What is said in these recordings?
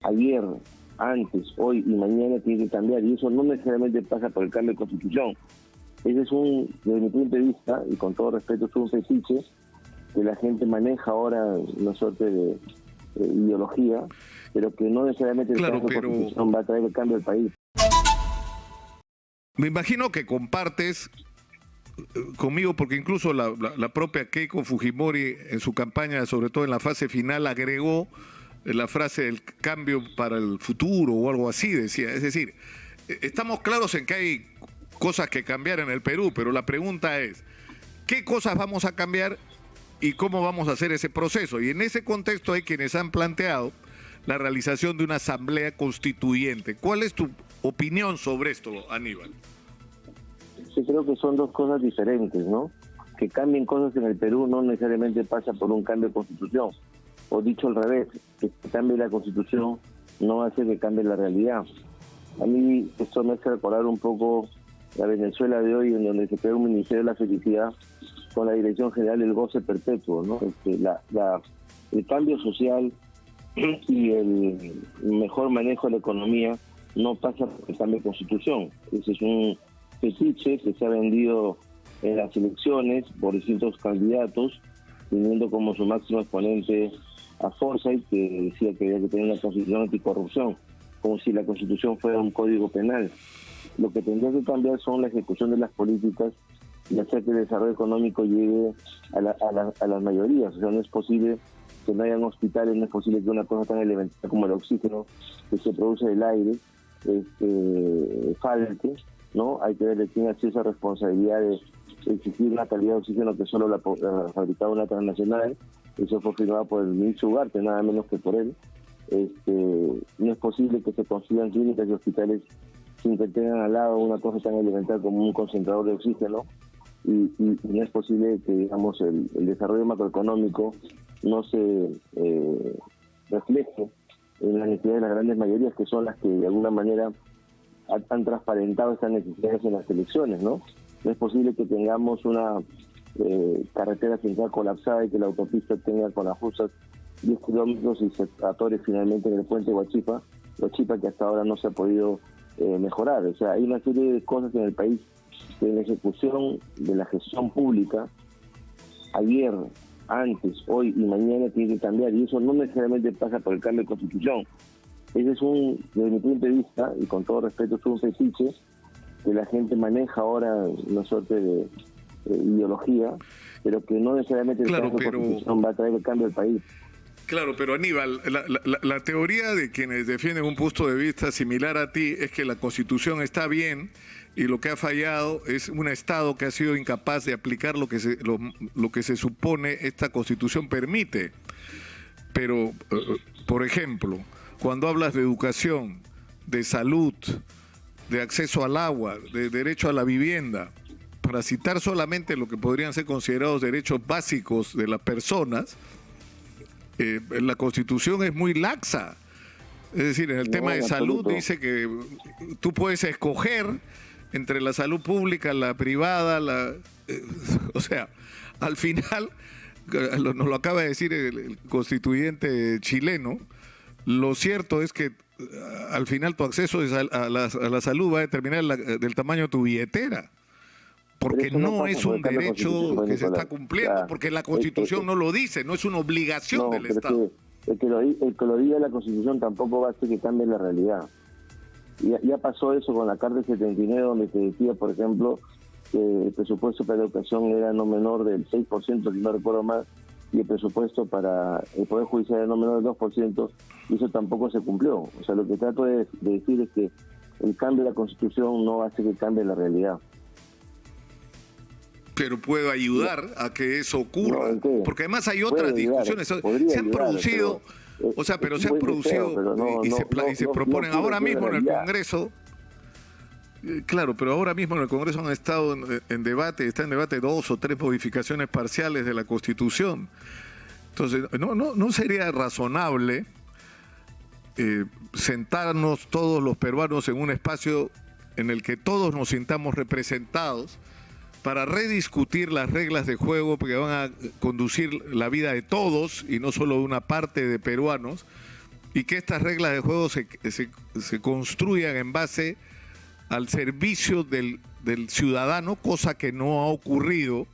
ayer, antes, hoy y mañana tiene que cambiar, y eso no necesariamente pasa por el cambio de constitución. Ese es desde mi punto de vista, y con todo respeto, es un fetiche que la gente maneja ahora, una suerte de ideología, pero que no necesariamente el cambio de constitución va a traer el cambio del país. Me imagino que compartes conmigo, porque incluso la propia Keiko Fujimori en su campaña, sobre todo en la fase final, agregó la frase del cambio para el futuro o algo así, decía. Es decir, estamos claros en que hay cosas que cambiar en el Perú, pero la pregunta es, ¿qué cosas vamos a cambiar y cómo vamos a hacer ese proceso? Y en ese contexto hay quienes han planteado la realización de una asamblea constituyente. ¿Cuál es tu opinión sobre esto, Aníbal? Yo creo que son dos cosas diferentes, ¿no? Que cambien cosas en el Perú no necesariamente pasa por un cambio de constitución. O dicho al revés, que cambie la constitución no hace que cambie la realidad. A mí esto me hace recordar un poco la Venezuela de hoy, en donde se creó un Ministerio de la Felicidad con la Dirección General del Goce Perpetuo, ¿no? El cambio social y el mejor manejo de la economía no pasa por el cambio de constitución. Ese es un fetiche que se ha vendido en las elecciones por distintos candidatos, teniendo como su máximo exponente a Forsyth, que decía que había que tener una constitución anticorrupción, como si la constitución fuera un código penal. Lo que tendría que cambiar son la ejecución de las políticas y hacer que el desarrollo económico llegue a las mayorías. O sea, no es posible que no hayan hospitales, no es posible que una cosa tan elemental como el oxígeno que se produce del aire falte, ¿no? Hay que ver de quién hace esa responsabilidad de exigir una calidad de oxígeno que solo la fabricaba una transnacional. Eso fue firmado por el ministro Ugarte, nada menos que por él. No es posible que se construyan clínicas y hospitales sin que tengan al lado una cosa tan elemental como un concentrador de oxígeno, y no es posible que, digamos, el desarrollo macroeconómico no se refleje en las necesidades de las grandes mayorías, que son las que de alguna manera han transparentado estas necesidades en las elecciones, ¿no? No es posible que tengamos una carretera central colapsada y que la autopista tenga con las justas 10 kilómetros y se atore finalmente en el puente Huachipa, que hasta ahora no se ha podido mejorar. O sea, hay una serie de cosas en el país que en la ejecución de la gestión pública, ayer, antes, hoy y mañana tiene que cambiar, y eso no necesariamente pasa por el cambio de constitución. Ese es desde mi punto de vista, y con todo respeto, es un fetiche que la gente maneja ahora, una suerte de ideología, pero que no necesariamente el cambio de constitución va a traer el cambio del país. Claro, pero Aníbal, la teoría de quienes defienden un punto de vista similar a ti es que la Constitución está bien y lo que ha fallado es un Estado que ha sido incapaz de aplicar lo que se supone esta Constitución permite. Pero, por ejemplo, cuando hablas de educación, de salud, de acceso al agua, de derecho a la vivienda, para citar solamente lo que podrían ser considerados derechos básicos de las personas, la Constitución es muy laxa. Es decir, en el tema de salud dice que tú puedes escoger entre la salud pública, la privada, o sea, al final, nos lo acaba de decir el constituyente chileno, lo cierto es que al final tu acceso a la salud va a determinar del tamaño de tu billetera. Porque no es un derecho que se está cumpliendo, porque la Constitución no lo dice, no es una obligación del Estado. El que lo diga la Constitución tampoco va a hacer que cambie la realidad. Ya pasó eso con la Carta 79, donde se decía, por ejemplo, que el presupuesto para la educación era no menor del 6%, si no recuerdo mal, y el presupuesto para el Poder Judicial era no menor del 2%, y eso tampoco se cumplió. O sea, lo que trato de decir es que el cambio de la Constitución no va a hacer que cambie la realidad. Pero puedo ayudar a que eso ocurra, porque además hay otras discusiones, se han producido, y se proponen ahora mismo en el Congreso. Claro, pero ahora mismo en el Congreso han estado en debate, está en debate 2 o 3 modificaciones parciales de la Constitución. Entonces, no sería razonable sentarnos todos los peruanos en un espacio en el que todos nos sintamos representados para rediscutir las reglas de juego que van a conducir la vida de todos y no solo de una parte de peruanos, y que estas reglas de juego se construyan en base al servicio del ciudadano, cosa que no ha ocurrido.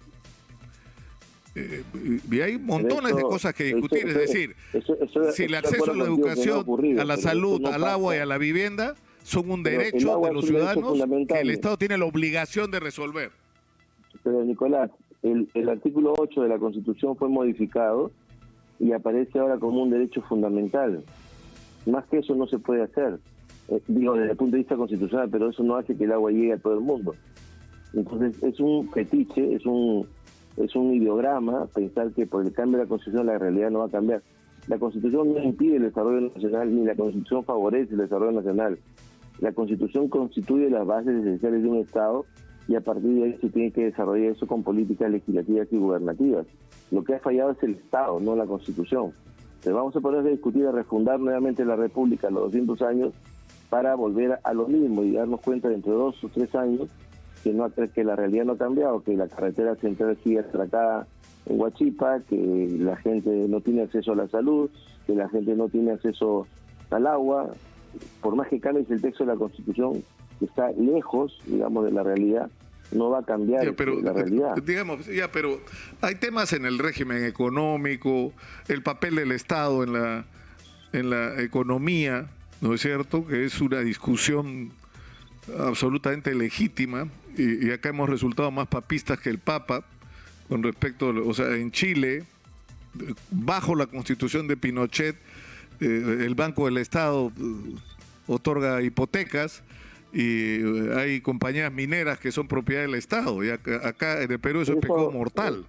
Y hay montones de cosas que discutir, es decir, si el acceso a la educación, a la salud, al agua y a la vivienda son un derecho de los ciudadanos que el Estado tiene la obligación de resolver. Pero Nicolás, el artículo 8 de la Constitución fue modificado y aparece ahora como un derecho fundamental. Más que eso no se puede hacer. Digo, desde el punto de vista constitucional, pero eso no hace que el agua llegue a todo el mundo. Entonces es un fetiche, es un ideograma pensar que por el cambio de la Constitución la realidad no va a cambiar. La Constitución no impide el desarrollo nacional, ni la Constitución favorece el desarrollo nacional. La Constitución constituye las bases esenciales de un Estado y a partir de ahí se tiene que desarrollar eso con políticas legislativas y gubernativas. Lo que ha fallado es el Estado, no la Constitución. Entonces vamos a poner a discutir, a refundar nuevamente la República a los 200 años para volver a lo mismo y darnos cuenta dentro de 2 o 3 años que la realidad no ha cambiado, que la carretera central sigue atracada en Huachipa, que la gente no tiene acceso a la salud, que la gente no tiene acceso al agua. Por más que cambies el texto de la Constitución, que está lejos, digamos, de la realidad, no va a cambiar la realidad. Digamos, pero hay temas en el régimen económico, el papel del Estado en la economía, ¿no es cierto?, que es una discusión absolutamente legítima, y acá hemos resultado más papistas que el Papa con respecto, o sea, en Chile, bajo la Constitución de Pinochet, el Banco del Estado otorga hipotecas y hay compañías mineras que son propiedad del Estado, y acá en el Perú eso es pecado mortal.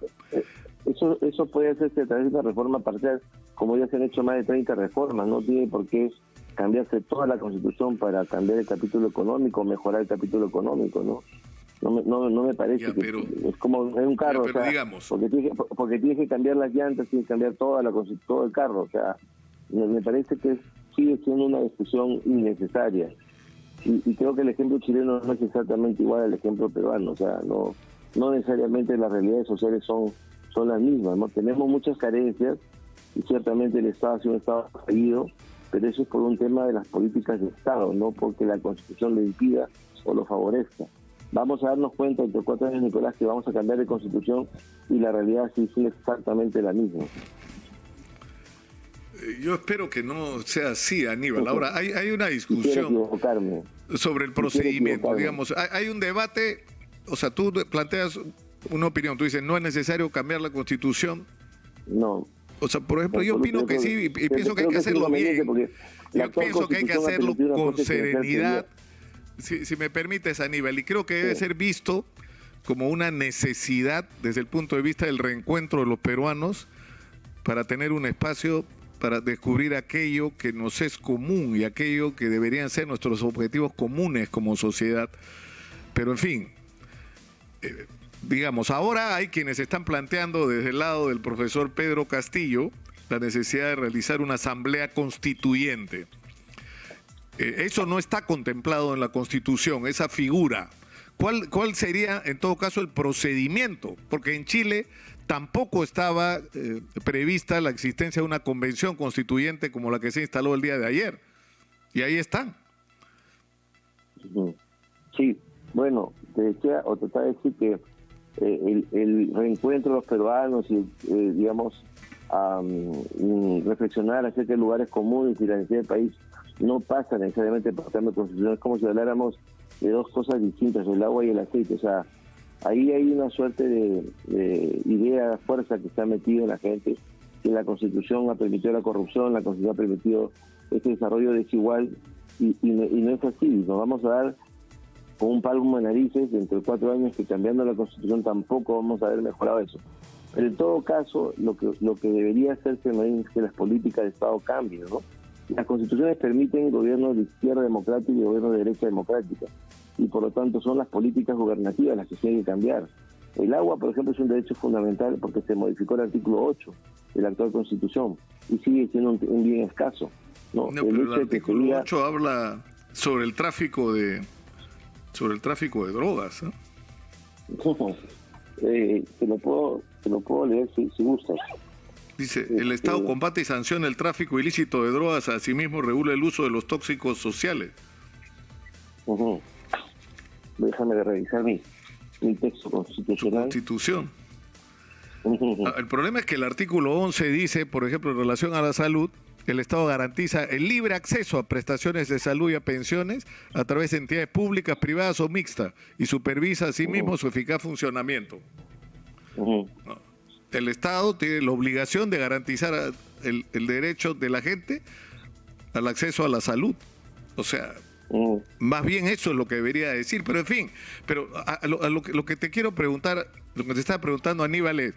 Eso puede hacerse a través de una reforma parcial, como ya se han hecho más de 30 reformas, no tiene por qué cambiarse toda la Constitución para cambiar el capítulo económico, mejorar el capítulo económico, ¿no? No me parece es como es un carro, pero o sea, digamos, porque tienes que cambiar las llantas, tienes que cambiar todo el carro, o sea, me parece que sigue siendo una discusión innecesaria y creo que el ejemplo chileno no es exactamente igual al ejemplo peruano, o sea, no necesariamente las realidades sociales son las mismas, ¿no? Tenemos muchas carencias y ciertamente el Estado ha sido un Estado fallido, pero eso es por un tema de las políticas de Estado, no porque la Constitución lo impida o lo favorezca. Vamos a darnos cuenta entre 4 años, Nicolás, que vamos a cambiar de Constitución y la realidad sí es exactamente la misma. Yo espero que no sea así, Aníbal. Ahora, hay una discusión sobre el procedimiento, digamos. Hay un debate, o sea, tú planteas una opinión, tú dices, no es necesario cambiar la Constitución. No. O sea, por ejemplo, yo opino que sí, y pienso que hay que hacerlo bien. Yo pienso que hay que hacerlo con serenidad, si me permites, Aníbal, y creo que debe ser visto como una necesidad desde el punto de vista del reencuentro de los peruanos para tener un espacio para descubrir aquello que nos es común y aquello que deberían ser nuestros objetivos comunes como sociedad. Pero en fin, digamos, ahora hay quienes están planteando desde el lado del profesor Pedro Castillo la necesidad de realizar una asamblea constituyente. Eso no está contemplado en la Constitución, esa figura. ¿Cuál sería, en todo caso, el procedimiento? Porque en Chile tampoco estaba prevista la existencia de una convención constituyente como la que se instaló el día de ayer. Y ahí están. Sí, bueno, te decía, o trataba de decir que el reencuentro de los peruanos y, digamos, reflexionar acerca de lugares comunes y la necesidad del país no pasa necesariamente por cambio de constitución. Es como si habláramos de dos cosas distintas, el agua y el aceite. O sea, ahí hay una suerte de idea, fuerza que se ha metido en la gente, que la Constitución ha permitido la corrupción, la Constitución ha permitido este desarrollo desigual, y no es así. Nos vamos a dar con un palmo de narices dentro de 4 años que cambiando la Constitución tampoco vamos a haber mejorado eso. Pero en todo caso, lo que debería hacerse no es que las políticas de Estado cambien, ¿no? Las constituciones permiten gobiernos de izquierda democrática y gobiernos de derecha democrática, y por lo tanto son las políticas gubernativas las que tienen que cambiar. El agua, por ejemplo, es un derecho fundamental porque se modificó el artículo 8 de la actual Constitución y sigue siendo un bien escaso. No, pero el artículo 8 habla sobre el tráfico de drogas, ¿no? Te lo puedo leer si gustas. Dice, el Estado combate y sanciona el tráfico ilícito de drogas, asimismo regula el uso de los tóxicos sociales. Déjame revisar mi texto constitucional. Constitución. El problema es que el artículo 11 dice, por ejemplo, en relación a la salud, el Estado garantiza el libre acceso a prestaciones de salud y a pensiones a través de entidades públicas, privadas o mixtas y supervisa asimismo su eficaz funcionamiento. El Estado tiene la obligación de garantizar el derecho de la gente al acceso a la salud. O sea, más bien eso es lo que debería decir. Pero en fin, lo que te quiero preguntar, lo que te está preguntando Aníbal es,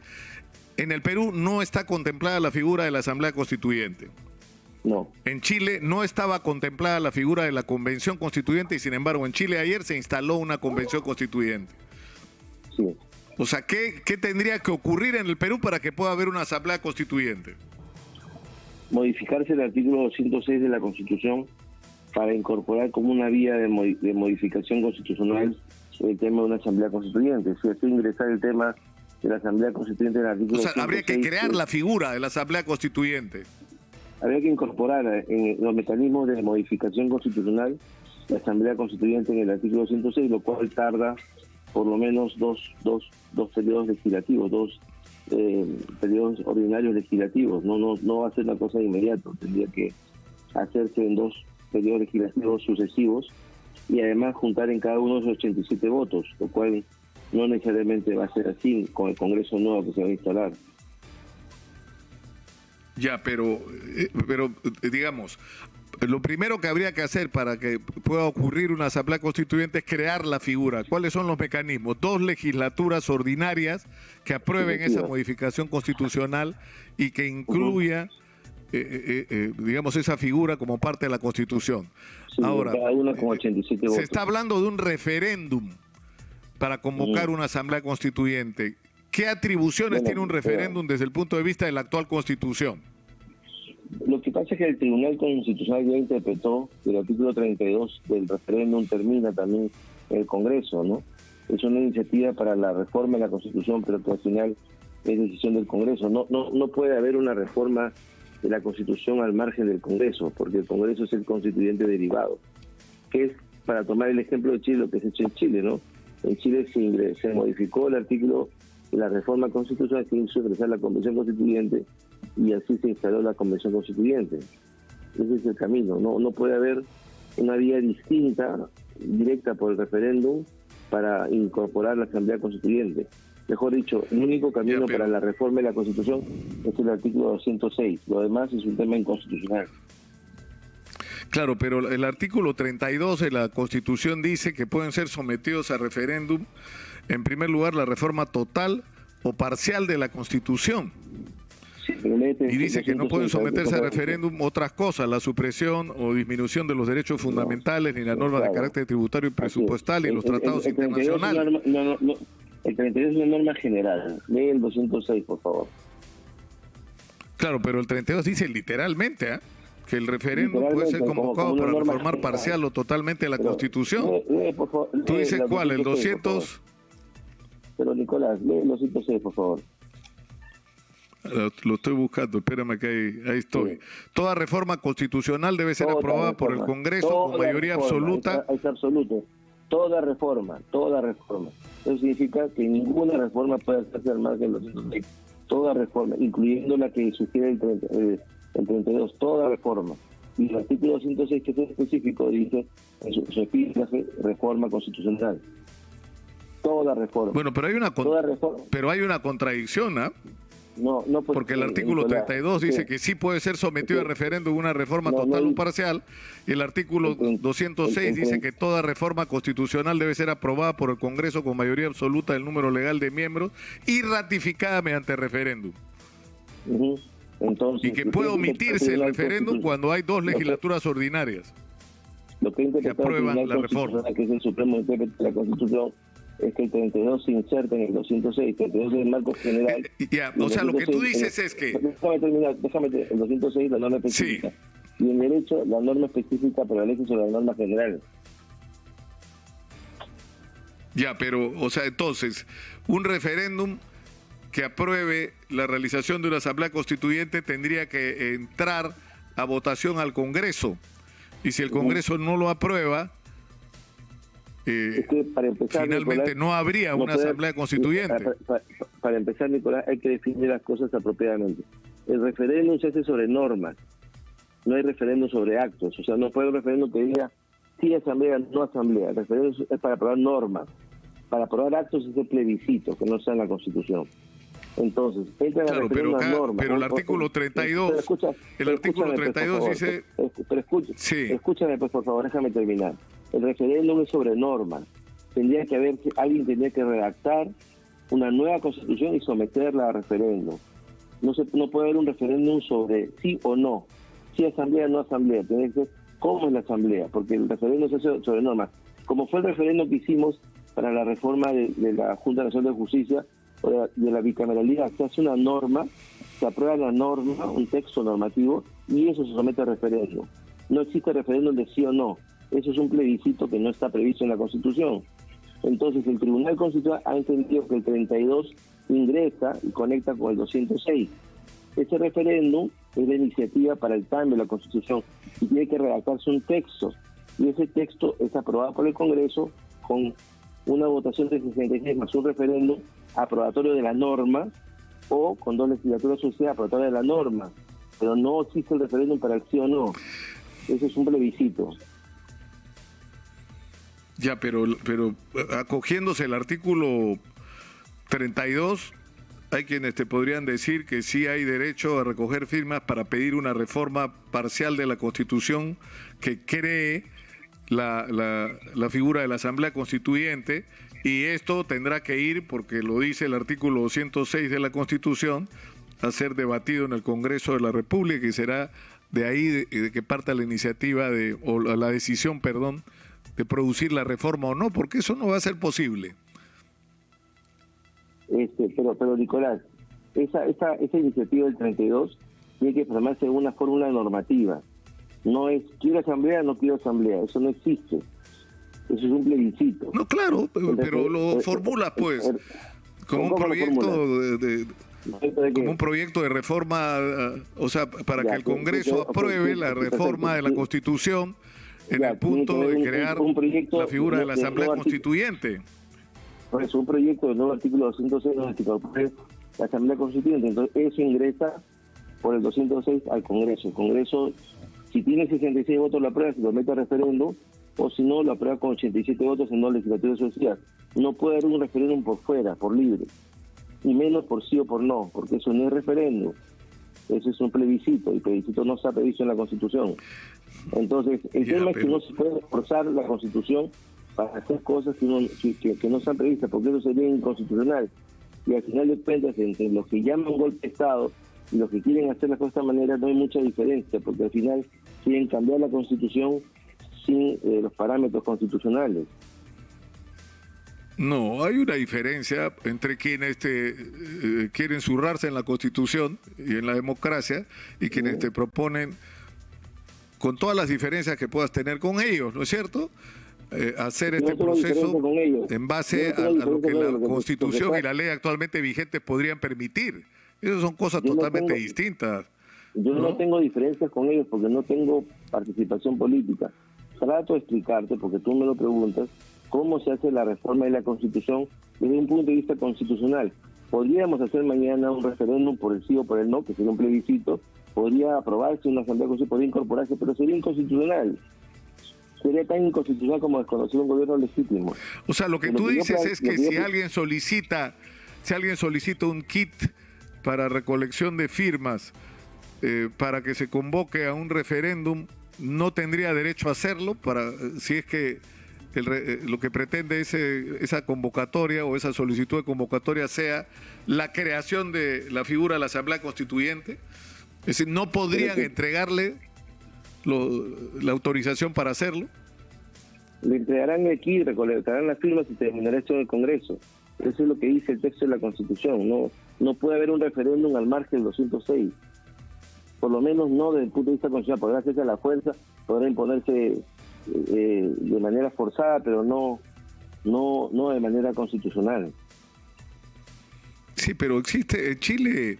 en el Perú no está contemplada la figura de la Asamblea Constituyente. No. En Chile no estaba contemplada la figura de la Convención Constituyente y sin embargo en Chile ayer se instaló una Convención Constituyente. Sí. O sea, ¿qué tendría que ocurrir en el Perú para que pueda haber una Asamblea Constituyente? Modificarse el artículo 206 de la Constitución para incorporar como una vía de modificación constitucional el tema de una Asamblea Constituyente. Si así ingresar el tema de la Asamblea Constituyente en el artículo 206... O sea, habría que crear la figura de la Asamblea Constituyente. Habría que incorporar en los mecanismos de modificación constitucional la Asamblea Constituyente en el artículo 106, lo cual tarda por lo menos dos periodos legislativos, periodos ordinarios legislativos. No va a ser una cosa de inmediato, tendría que hacerse en 2 periodos legislativos sucesivos y además juntar en cada uno esos 87 votos, lo cual no necesariamente va a ser así con el Congreso nuevo que se va a instalar. Ya, pero digamos, lo primero que habría que hacer para que pueda ocurrir una Asamblea Constituyente es crear la figura. ¿Cuáles son los mecanismos? 2 legislaturas ordinarias que aprueben esa modificación constitucional y que incluya, digamos, esa figura como parte de la Constitución. Sí, ahora, cada una con 87 votos. Se está hablando de un referéndum para convocar una Asamblea Constituyente. ¿Qué atribuciones tiene un referéndum desde el punto de vista de la actual Constitución? Lo que pasa es que el Tribunal Constitucional ya interpretó que el artículo 32 del referéndum termina también en el Congreso, ¿no? Es una iniciativa para la reforma de la Constitución, pero que al final es decisión del Congreso. No puede haber una reforma de la Constitución al margen del Congreso, porque el Congreso es el constituyente derivado, que es, para tomar el ejemplo de Chile, lo que se ha hecho en Chile, ¿no? En Chile se modificó el artículo de la reforma constitucional, que hizo ingresar la Convención Constituyente y así se instaló la Convención Constituyente. Ese es el camino. No puede haber una vía distinta, directa por el referéndum, para incorporar la Asamblea Constituyente. Mejor dicho, el único camino para la reforma de la Constitución es el artículo 206. Lo demás es un tema inconstitucional. Claro, pero el artículo 32 de la Constitución dice que pueden ser sometidos a referéndum, en primer lugar, la reforma total o parcial de la Constitución. Y dice que no pueden someterse a referéndum otras cosas, la supresión o disminución de los derechos fundamentales, ni las normas de carácter tributario y presupuestal, y los tratados internacionales. El 32 es una norma general. Lee el 206, por favor. Claro, pero el 32 dice literalmente, que el referéndum puede ser convocado para reformar parcial o totalmente la Constitución. Por favor, ¿Tú dices cuál? ¿El 200? Pero Nicolás, lee el 206, por favor. Lo estoy buscando, espérame que ahí estoy. Toda reforma constitucional debe ser aprobada por el Congreso con mayoría absoluta. Es absoluto. Toda reforma. Eso significa que ninguna reforma puede hacerse al margen de los 206. Toda reforma, incluyendo la que sugiere el 32, toda reforma. Y el artículo 206, que es específico, dice en su epígrafe, reforma constitucional. Toda reforma. Bueno, pero hay una contradicción, ¿ah? No, porque el artículo 32 dice que sí puede ser sometido a referéndum una reforma total o parcial, y el artículo 206 dice que toda reforma constitucional debe ser aprobada por el Congreso con mayoría absoluta del número legal de miembros y ratificada mediante referéndum. Entonces, y que puede omitirse el referéndum cuando hay 2 legislaturas ordinarias que aprueban la reforma. Que es el Supremo intérprete de la Constitución, es que el 32 se inserta en el 206, el 32 es el marco general. O sea, lo que tú dices es que... Déjame terminar, el 206, la norma específica. Sí. Y en derecho, la norma específica prevalece sobre la norma general. Ya, pero, o sea, entonces, un referéndum que apruebe la realización de una asamblea constituyente tendría que entrar a votación al Congreso. Y si el Congreso no lo aprueba, es que para empezar, finalmente Nicolás, no habría una asamblea constituyente. Para empezar, Nicolás, hay que definir las cosas apropiadamente. El referéndum se hace sobre normas, no hay referéndum sobre actos. O sea, no puede un referéndum que diga sí asamblea, no asamblea. El referéndum es para aprobar normas. Para aprobar actos es el plebiscito, que no sea en la Constitución. Entonces, entra en Claro, la norma. pero el artículo 32, el artículo 32 dice... Escúchame, pues, por favor, déjame terminar. El referéndum es sobre normas. Alguien tendría que redactar una nueva Constitución y someterla a referéndum. No puede haber un referéndum sobre sí o no. Sí asamblea, no asamblea. Tiene que ser cómo es la asamblea, porque el referéndum se hace sobre normas. Como fue el referéndum que hicimos para la reforma de la Junta Nacional de Justicia, de la bicameralidad, se hace una norma, se aprueba la norma, un texto normativo, y eso se somete a referéndum. No existe referéndum de sí o no. Eso es un plebiscito que no está previsto en la Constitución. Entonces, el Tribunal Constitucional ha entendido que el 32 ingresa y conecta con el 206. Ese referéndum es la iniciativa para el cambio de la Constitución y tiene que redactarse un texto. Y ese texto es aprobado por el Congreso con una votación de 66 más un referéndum aprobatorio de la norma, o con 2 legislaturas sucesivas aprobatorias de la norma. Pero no existe el referéndum para el sí o no. Eso es un plebiscito. Ya, pero acogiéndose el artículo 32, hay quienes te podrían decir que sí hay derecho a recoger firmas para pedir una reforma parcial de la Constitución que cree la figura de la Asamblea Constituyente, y esto tendrá que ir, porque lo dice el artículo 206 de la Constitución, a ser debatido en el Congreso de la República, y será de ahí de que parta la iniciativa o la decisión, de producir la reforma o no, porque eso no va a ser posible. Pero Nicolás, esa iniciativa del 32 tiene que formarse en una fórmula normativa. No es quiero asamblea, no quiero asamblea, eso no existe. Eso es un plebiscito. No, claro, pero lo formulas pues como un proyecto como un proyecto de reforma, o sea, para que el Congreso apruebe la reforma de la Constitución en el punto de crear la figura de la Asamblea Constituyente. Por eso, un proyecto del nuevo artículo 206 donde se incorpore la Asamblea Constituyente. Entonces, eso ingresa por el 206 al Congreso. El Congreso, si tiene 66 votos, lo aprueba, si lo mete a referéndum, o si no, lo aprueba con 87 votos en 2 legislaturas sucesivas. No puede haber un referéndum por fuera, por libre, y menos por sí o por no, porque eso no es referéndum. Eso es un plebiscito, y el plebiscito no está previsto en la Constitución. Entonces, el tema es que no se puede forzar la Constitución para hacer cosas que no están previstas, porque eso sería inconstitucional. Y al final de cuentas, entre los que llaman golpe de Estado y los que quieren hacer las cosas de esta manera, no hay mucha diferencia, porque al final quieren cambiar la Constitución sin los parámetros constitucionales. No, hay una diferencia entre quienes quieren zurrarse en la Constitución y en la democracia, y quienes te proponen, con todas las diferencias que puedas tener con ellos, ¿no es cierto?, hacer este proceso en base a lo que la Constitución y la ley actualmente vigente podrían permitir. Esas son cosas totalmente distintas. Yo no tengo diferencias con ellos porque no tengo participación política. Trato de explicarte, porque tú me lo preguntas, cómo se hace la reforma de la Constitución desde un punto de vista constitucional. Podríamos hacer mañana un referéndum por el sí o por el no, que sería un plebiscito, podría aprobarse una asamblea constitucional, podría incorporarse, pero sería inconstitucional. Sería tan inconstitucional como desconocer un gobierno legítimo. O sea, lo que tú dices es que si alguien solicita un kit para recolección de firmas para que se convoque a un referéndum, no tendría derecho a hacerlo, si es que lo que pretende esa convocatoria o esa solicitud de convocatoria sea la creación de la figura de la Asamblea Constituyente. Es decir, no podrían entregarle la autorización para hacerlo. Le entregarán aquí, recolectarán las firmas y terminará esto en el Congreso. Eso es lo que dice el texto de la Constitución. No puede haber un referéndum al margen del 206. Por lo menos no desde el punto de vista constitucional. Podrá hacerse a la fuerza, podrá imponerse de manera forzada, pero no de manera constitucional. Sí, Sí, pero existe, en Chile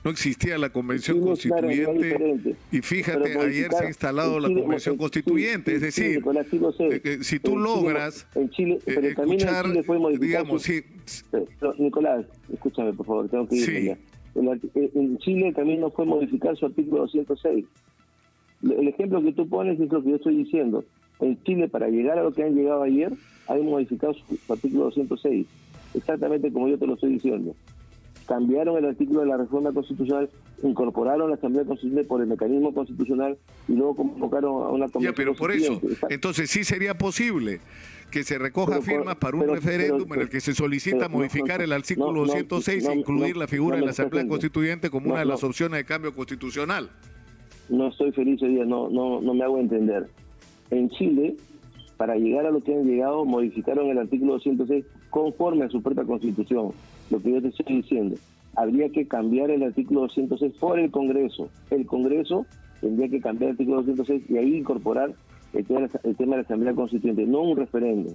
no existía la Convención Chile, claro, no es Constituyente diferente. y fíjate, Pero ayer se ha instalado la Convención Constituyente, es decir, Nicolás, sí lo sé. si tú logras en Chile, pero el camino escuchar, en Chile fue modificar digamos, sí, pero, Nicolás, escúchame por favor, tengo que irme Sí. ya. En Chile el camino fue modificar su artículo 206. El ejemplo que tú pones es lo que yo estoy diciendo. En Chile, para llegar a lo que han llegado ayer, han modificado su artículo 206. Exactamente como yo te lo estoy diciendo. Cambiaron el artículo de la reforma constitucional, incorporaron la Asamblea Constituyente por el mecanismo constitucional y luego convocaron a una comisión. Ya, pero por eso, constituyente. entonces sí sería posible que se recoja firmas para un referéndum en el que se solicita modificar el artículo 206 e incluir la figura de la Asamblea Constituyente como una de las opciones de cambio constitucional. No estoy feliz hoy día, no me hago entender. En Chile, para llegar a lo que han llegado, modificaron el artículo 206 conforme a su propia Constitución. Lo que yo te estoy diciendo, habría que cambiar el artículo 206 por el Congreso. El Congreso tendría que cambiar el artículo 206 y ahí incorporar el tema de la Asamblea Constituyente, no un referéndum.